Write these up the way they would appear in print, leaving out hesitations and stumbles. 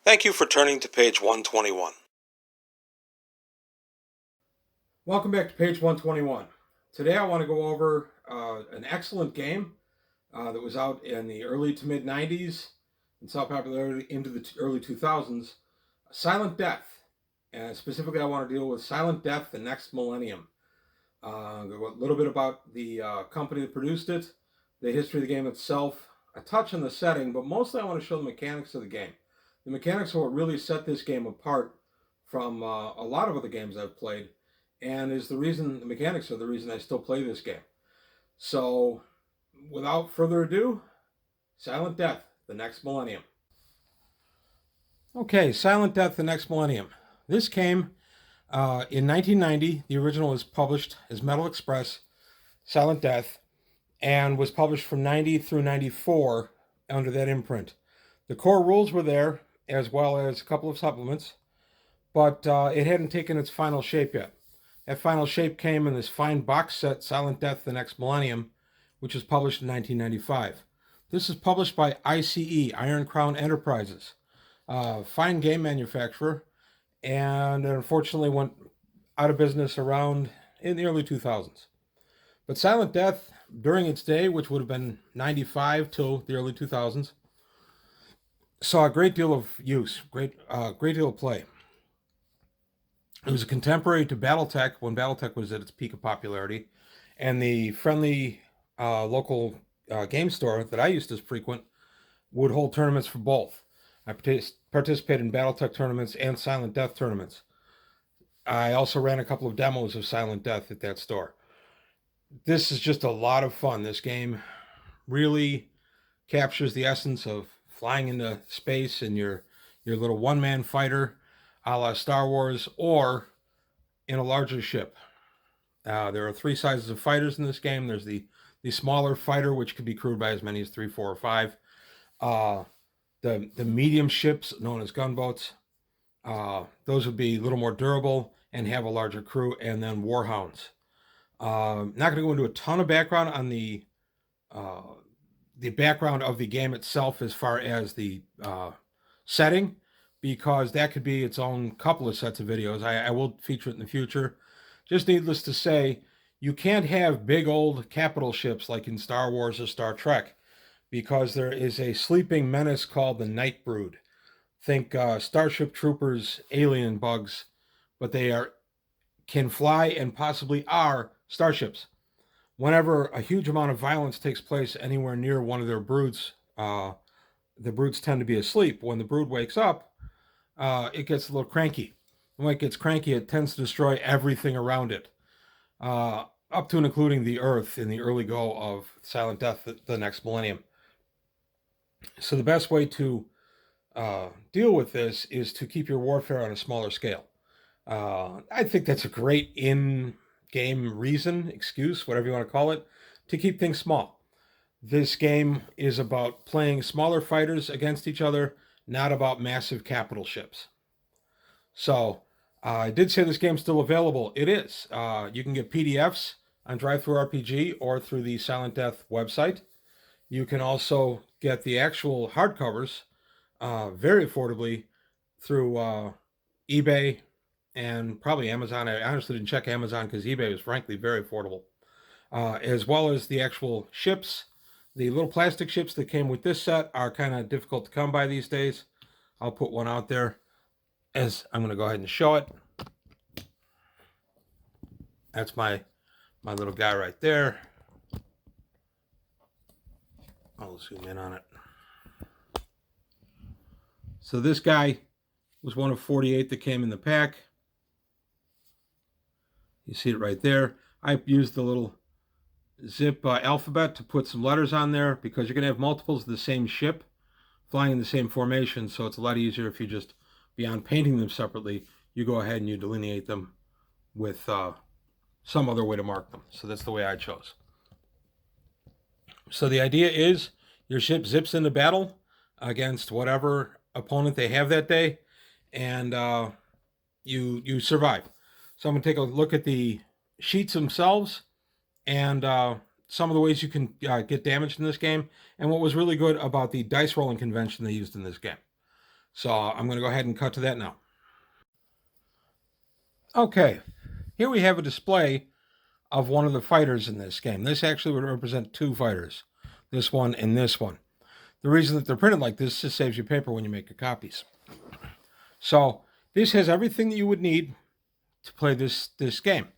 Thank you for turning to page 121. Welcome back to page 121. Today I want to go over an excellent game that was out in the early to mid 90s and saw popularity into the early 2000s, Silent Death. And specifically, I want to deal with Silent Death: The Next Millennium. A little bit about the company that produced it, the history of the game itself, a touch on the setting, but mostly I want to show the mechanics of the game. The mechanics are what really set this game apart from a lot of other games I've played, and is the mechanics are the reason I still play this game. So, without further ado, Silent Death: The Next Millennium. Okay, Silent Death: The Next Millennium. This came in 1990. The original was published as Metal Express Silent Death and was published from 90 through 94 under that imprint. The core rules were there, as well as a couple of supplements, but it hadn't taken its final shape yet. That final shape came in this fine box set, Silent Death: The Next Millennium, which was published in 1995. This is published by ICE, Iron Crown Enterprises, a fine game manufacturer, and it unfortunately went out of business around in the early 2000s. But Silent Death, during its day, which would have been 95 till the early 2000s, saw a great deal of use, great deal of play. It was a contemporary to BattleTech when BattleTech was at its peak of popularity, and the friendly local game store that I used to frequent would hold tournaments for both. I participated in BattleTech tournaments and Silent Death tournaments. I also ran a couple of demos of Silent Death at that store. This is just a lot of fun. This game really captures the essence of flying into space in your little one-man fighter, a la Star Wars, or in a larger ship. There are three sizes of fighters in this game. There's the smaller fighter, which could be crewed by as many as 3, 4, or 5. The medium ships, known as gunboats, those would be a little more durable and have a larger crew, and then warhounds. Not going to go into a ton of background on the background of the game itself as far as the setting, because that could be its own couple of sets of videos. I will feature it in the future. Just needless to say, you can't have big old capital ships like in Star Wars or Star Trek, because there is a sleeping menace called the Night Brood. Think Starship Troopers, alien bugs, but they can fly and possibly are starships. Whenever a huge amount of violence takes place anywhere near one of their broods, the broods tend to be asleep. When the brood wakes up, it gets a little cranky. And when it gets cranky, it tends to destroy everything around it, up to and including the Earth in the early go of Silent Death: The Next Millennium. So the best way to deal with this is to keep your warfare on a smaller scale. I think that's a great in-game reason, excuse, whatever you want to call it, to keep things small. This game is about playing smaller fighters against each other, not about massive capital ships. So I did say this game's still available. It is. You can get PDFs on DriveThruRPG or through the Silent Death website. You can also get the actual hardcovers very affordably through eBay and probably Amazon. I honestly didn't check Amazon because eBay was frankly very affordable. As well as the actual ships. The little plastic ships that came with this set are kind of difficult to come by these days. I'll put one out there as I'm going to go ahead and show it. That's my little guy right there. I'll zoom in on it. So this guy was one of 48 that came in the pack. You see it right there. I used the little zip alphabet to put some letters on there because you're going to have multiples of the same ship flying in the same formation, so it's a lot easier if you just, beyond painting them separately, you go ahead and you delineate them with some other way to mark them. So that's the way I chose. So the idea is your ship zips into battle against whatever opponent they have that day, and you survive. So I'm going to take a look at the sheets themselves and some of the ways you can get damaged in this game, and what was really good about the dice rolling convention they used in this game. So I'm going to go ahead and cut to that now. Okay, here we have a display of one of the fighters in this game. This actually would represent two fighters, this one and this one. The reason that they're printed like this just saves you paper when you make your copies. So this has everything that you would need to play this game.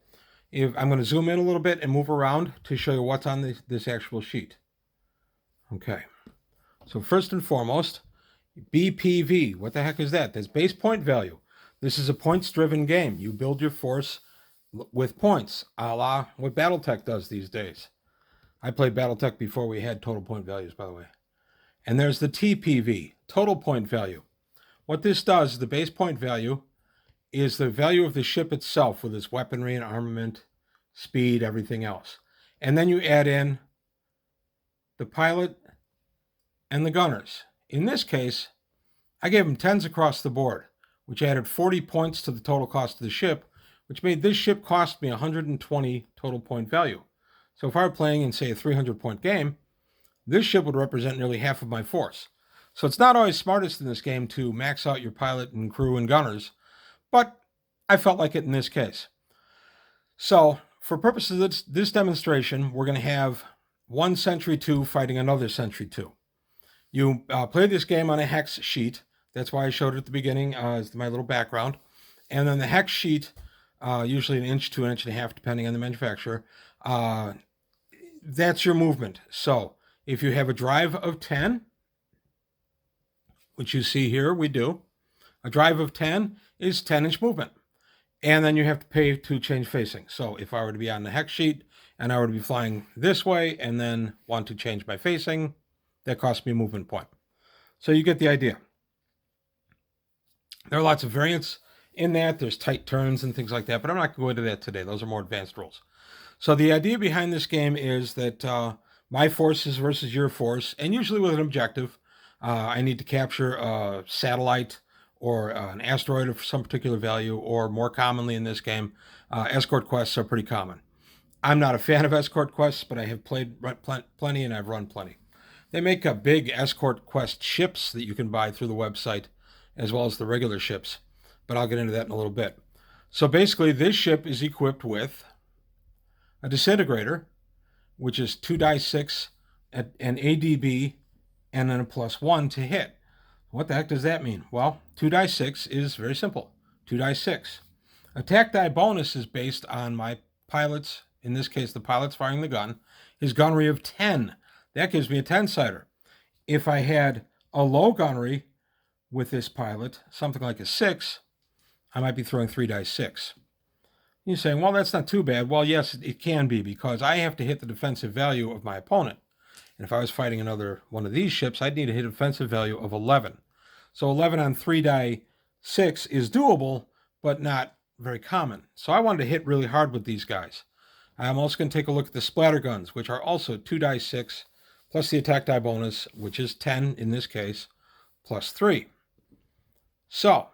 I'm going to zoom in a little bit and move around to show you what's on this actual sheet. Okay, so first and foremost, BPV. What the heck is that? That's base point value. This is a points-driven game. You build your force with points, a la what Battletech does these days. I played Battletech before we had total point values, by the way. And there's the TPV, total point value. What this does, the base point value, is the value of the ship itself with its weaponry and armament, speed, everything else. And then you add in the pilot and the gunners. In this case, I gave them 10s across the board, which added 40 points to the total cost of the ship, which made this ship cost me 120 total point value. So if I were playing in, say, a 300-point game, this ship would represent nearly half of my force. So it's not always smartest in this game to max out your pilot and crew and gunners, but I felt like it in this case. So for purposes of this demonstration, we're going to have one Sentry 2 fighting another Sentry 2. You play this game on a hex sheet. That's why I showed it at the beginning as my little background. And then the hex sheet, usually an inch to an inch and a half, depending on the manufacturer, that's your movement. So if you have a drive of 10, which you see here, we do, a drive of 10 is 10-inch movement. And then you have to pay to change facing. So if I were to be on the hex sheet and I were to be flying this way and then want to change my facing, that costs me a movement point. So you get the idea. There are lots of variants in that. There's tight turns and things like that, but I'm not going to go into that today. Those are more advanced rules. So the idea behind this game is that my forces versus your force, and usually with an objective. I need to capture a satellite or an asteroid of some particular value, or more commonly in this game, escort quests are pretty common. I'm not a fan of escort quests, but I have played plenty and I've run plenty. They make big escort quest ships that you can buy through the website, as well as the regular ships, but I'll get into that in a little bit. So basically, this ship is equipped with a disintegrator, which is 2 die 6, an ADB, and then a +1 to hit. What the heck does that mean? Well, 2 die 6 is very simple. 2 die 6. Attack die bonus is based on my pilot's, in this case, the pilot's firing the gun, his gunnery of 10. That gives me a 10-sider. If I had a low gunnery with this pilot, something like a 6, I might be throwing 3 die 6. You're saying, well, that's not too bad. Well, yes, it can be, because I have to hit the defensive value of my opponent. And if I was fighting another one of these ships, I'd need to hit a defensive value of 11. So 11 on 3 die 6 is doable, but not very common. So I wanted to hit really hard with these guys. I'm also going to take a look at the Splatter Guns, which are also 2 die 6, plus the attack die bonus, which is 10 in this case, +3. So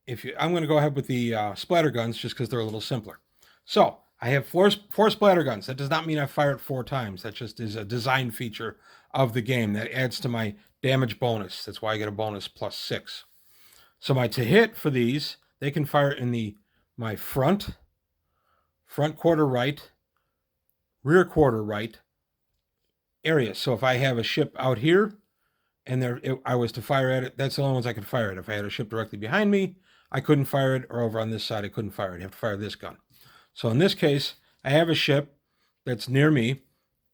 I'm going to go ahead with the Splatter Guns just because they're a little simpler. So I have four Splatter Guns. That does not mean I fire it 4 times. That just is a design feature of the game that adds to my damage bonus. That's why I get a bonus +6. So my to hit for these, they can fire in my front quarter right, rear quarter right area. So if I have a ship out here and I was to fire at it, that's the only ones I could fire at. If I had a ship directly behind me, I couldn't fire it, or over on this side, I couldn't fire it. You have to fire this gun. So in this case, I have a ship that's near me.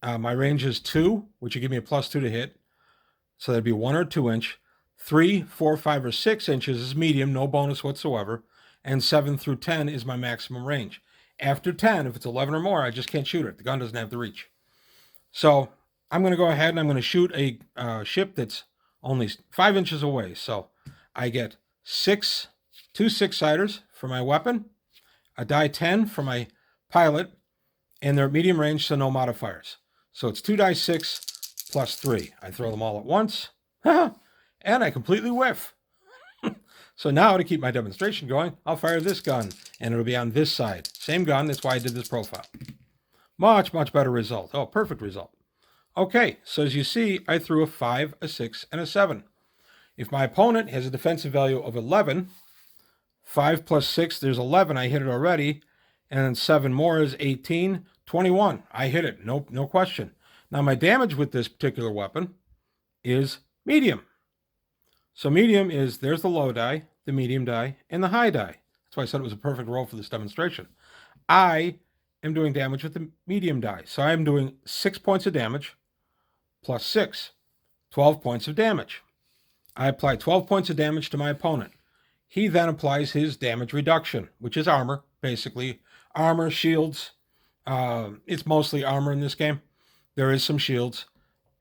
My range is 2, which would give me a +2 to hit. So that'd be 1 or 2 inch. 3, 4, 5, or 6 inches is medium, no bonus whatsoever. And 7 through 10 is my maximum range. After 10, if it's 11 or more, I just can't shoot it. The gun doesn't have the reach. So I'm going to go ahead and I'm going to shoot a ship that's only 5 inches away. So I get 2 6-siders for my weapon, a die 10 for my pilot, and they're at medium range, so no modifiers. So it's 2 die 6 +3. I throw them all at once, and I completely whiff. So now to keep my demonstration going, I'll fire this gun, and it'll be on this side. Same gun, that's why I did this profile. Much, much better result. Oh, perfect result. Okay, so as you see, I threw a 5, a 6, and a 7. If my opponent has a defensive value of 11, 5 plus 6, there's 11. I hit it already. And then 7 more is 18, 21. I hit it. No question. Now, my damage with this particular weapon is medium. So medium is, there's the low die, the medium die, and the high die. That's why I said it was a perfect roll for this demonstration. I am doing damage with the medium die. So I'm doing 6 points of damage plus 6, 12 points of damage. I apply 12 points of damage to my opponent. He then applies his damage reduction, which is armor, basically. Armor, shields. It's mostly armor in this game. There is some shields.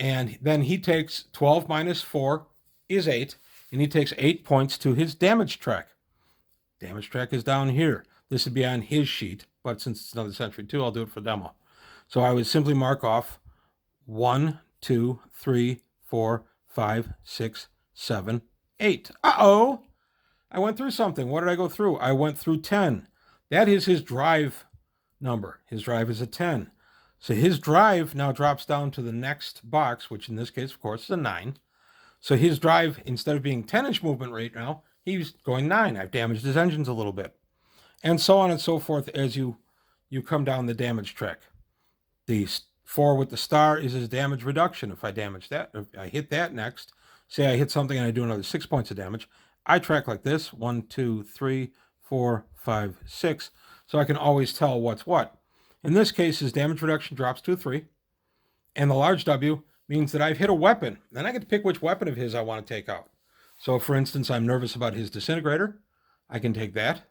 And then he takes 12 minus 4 is 8. And he takes 8 points to his damage track. Damage track is down here. This would be on his sheet. But since it's another Century 2, I'll do it for demo. So I would simply mark off 1, 2, 3, 4, 5, 6, 7, 8. Uh-oh! I went through something. What did I go through? I went through 10. That is his drive number. His drive is a 10. So his drive now drops down to the next box, which in this case, of course, is a 9. So his drive, instead of being 10-inch movement rate now, he's going 9. I've damaged his engines a little bit. And so on and so forth as you come down the damage track. The 4 with the star is his damage reduction. If I damage that, if I hit that next, say I hit something and I do another 6 points of damage, I track like this, 1, 2, 3, 4, 5, 6, so I can always tell what's what. In this case, his damage reduction drops to a 3, and the large W means that I've hit a weapon. Then I get to pick which weapon of his I want to take out. So, for instance, I'm nervous about his disintegrator. I can take that.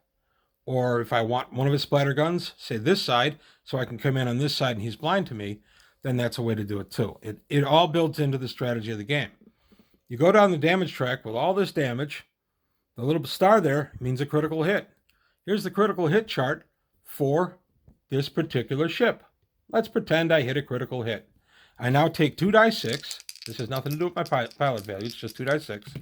Or if I want one of his splatter guns, say this side, so I can come in on this side and he's blind to me, then that's a way to do it too. It all builds into the strategy of the game. You go down the damage track with all this damage. The little star there means a critical hit. Here's the critical hit chart for this particular ship. Let's pretend I hit a critical hit. I now take 2 die 6. This has nothing to do with my pilot value. It's just 2 die 6.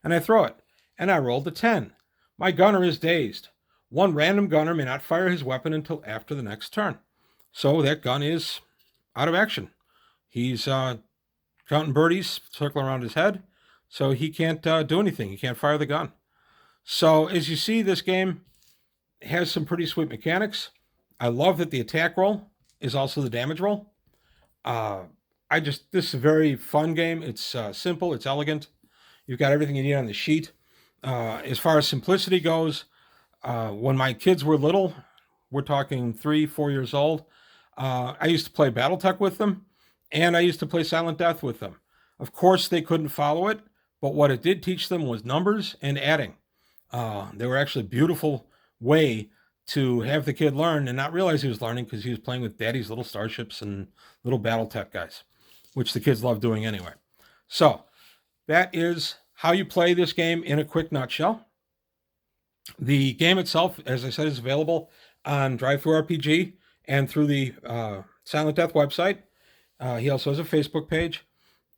And I throw it. And I rolled a 10. My gunner is dazed. One random gunner may not fire his weapon until after the next turn. So that gun is out of action. He's counting birdies circling around his head. So he can't do anything. He can't fire the gun. So as you see, this game has some pretty sweet mechanics. I love that the attack roll is also the damage roll. This is a very fun game. It's simple. It's elegant. You've got everything you need on the sheet. As far as simplicity goes, when my kids were little, we're talking 3, 4 years old, I used to play Battletech with them, and I used to play Silent Death with them. Of course, they couldn't follow it, but what it did teach them was numbers and adding. They were actually a beautiful way to have the kid learn and not realize he was learning because he was playing with daddy's little starships and little Battletech guys, which the kids love doing anyway. So that is how you play this game in a quick nutshell. The game itself, as I said, is available on DriveThruRPG and through the Silent Death website. He also has a Facebook page.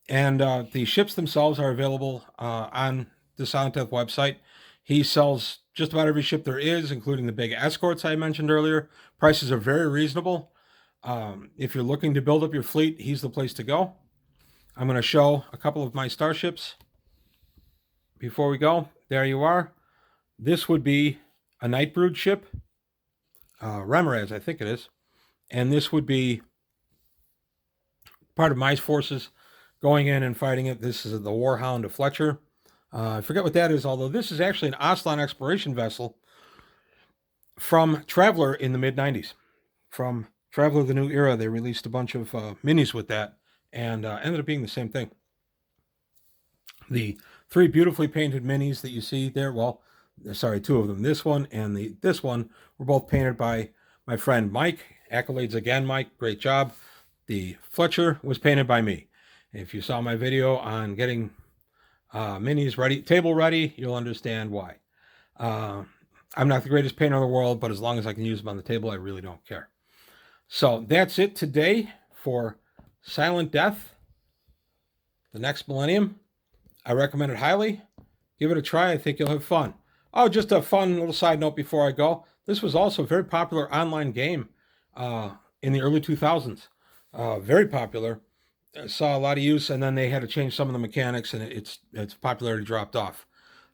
And the ships themselves are available on the Silent Death website. He sells just about every ship there is, including the big escorts I mentioned earlier. Prices are very reasonable. If you're looking to build up your fleet, he's the place to go. I'm going to show a couple of my starships before we go. There you are. This would be a Nightbrood ship. Remoraz, I think it is. And this would be part of my forces going in and fighting it. This is the Warhound of Fletcher. I forget what that is, although this is actually an Aslan exploration vessel from Traveller in the mid-90s. From Traveller the New Era, they released a bunch of minis with that, and ended up being the same thing. The 3 beautifully painted minis that you see there, well, sorry, 2 of them. This one and this one were both painted by my friend Mike. Accolades again, Mike. Great job. The Fletcher was painted by me. If you saw my video on getting minis ready, table ready, you'll understand why. I'm not the greatest painter in the world, but as long as I can use them on the table, I really don't care. So that's it today for Silent Death, the next Millennium. I recommend it highly. Give it a try. I think you'll have fun. Oh, just a fun little side note before I go. This was also a very popular online game in the early 2000s. Very popular. saw a lot of use, and then they had to change some of the mechanics, and its popularity dropped off.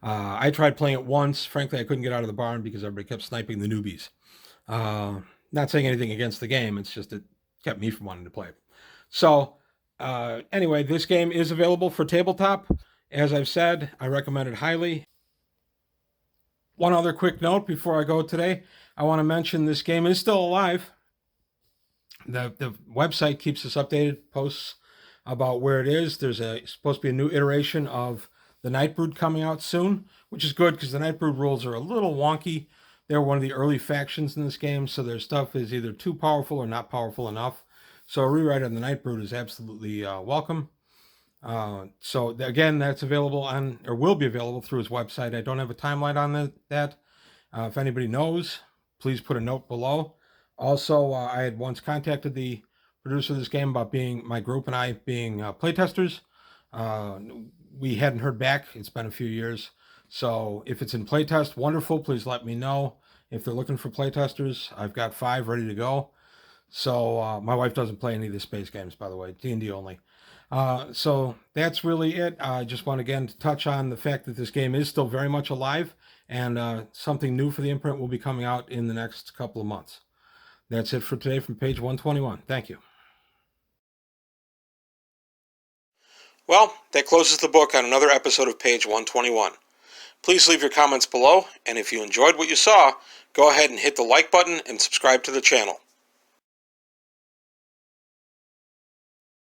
I tried playing it once. Frankly, I couldn't get out of the barn because everybody kept sniping the newbies. Not saying anything against the game, it's just it kept me from wanting to play it. So, anyway, this game is available for tabletop. As I've said, I recommend it highly. One other quick note before I go today, I want to mention this game is still alive. The website keeps us updated, posts about where it is. There's supposed to be a new iteration of the Nightbrood coming out soon, which is good because the Nightbrood rules are a little wonky. They're one of the early factions in this game, so their stuff is either too powerful or not powerful enough. So a rewrite of the Nightbrood is absolutely welcome. So again, that's available on, or will be available through his website. I don't have a timeline on that. If anybody knows, please put a note below. Also, I had once contacted the producer of this game about being, my group and I being playtesters. We hadn't heard back. It's been a few years. So if it's in playtest, wonderful. Please let me know. If they're looking for playtesters, I've got 5 ready to go. So my wife doesn't play any of the space games, by the way, D&D only. So that's really it. I just want again to touch on the fact that this game is still very much alive, and something new for the imprint will be coming out in the next couple of months. That's it for today from page 121. Thank you. Well, that closes the book on another episode of page 121. Please leave your comments below, and if you enjoyed what you saw, go ahead and hit the like button and subscribe to the channel.